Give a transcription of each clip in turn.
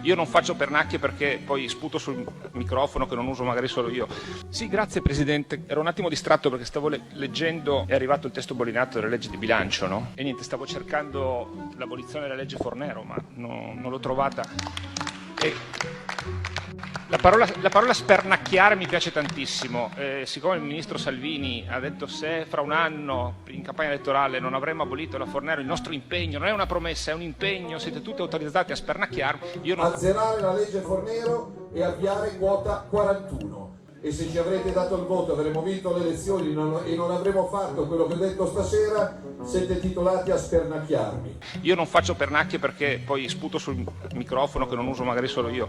Io non faccio pernacchie perché poi sputo sul microfono che non uso magari solo io. Sì, grazie Presidente. Ero un attimo distratto perché stavo leggendo, è arrivato il testo bollinato della legge di bilancio, no? E niente, stavo cercando l'abolizione della legge Fornero, ma non l'ho trovata. E la parola spernacchiare mi piace tantissimo. Siccome il ministro Salvini ha detto se fra un anno in campagna elettorale non avremmo abolito la Fornero, il nostro impegno non è una promessa, è un impegno, siete tutti autorizzati a spernacchiarmi. Azzerare la legge Fornero e avviare quota 41. E se ci avrete dato il voto avremo vinto le elezioni e non avremo fatto quello che ho detto stasera, siete titolati a spernacchiarmi. Io non faccio pernacchie perché poi sputo sul microfono che non uso magari solo io.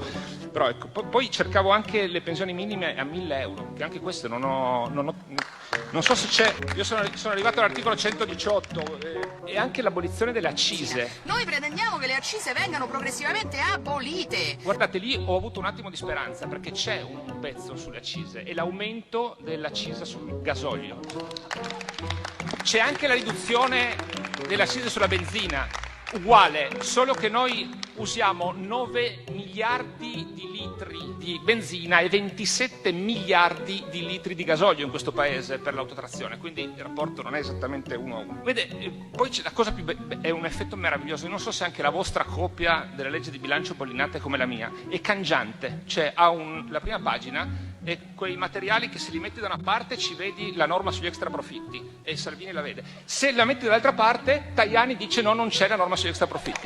Però ecco, poi cercavo anche le pensioni minime a 1.000 euro, che anche queste non so se c'è. Io sono arrivato all'articolo 118 e anche l'abolizione delle accise. Noi pretendiamo che le accise vengano progressivamente abolite. Guardate, lì ho avuto un attimo di speranza perché c'è un pezzo sulle accise e l'aumento dell'accisa sul gasolio. C'è anche la riduzione dell'accisa sulla benzina, uguale, solo che noi usiamo 9 miliardi di litri di benzina e 27 miliardi di litri di gasolio in questo paese per l'autotrazione, quindi il rapporto non è esattamente 1 a 1. Vede, poi la cosa più è un effetto meraviglioso. Io non so se anche la vostra copia della legge di bilancio bollinata è come la mia, è cangiante, cioè ha la prima pagina e quei materiali che se li metti da una parte ci vedi la norma sugli extra profitti e Salvini la vede. Se la metti dall'altra parte Tajani dice no, non c'è la norma sugli extra profitti.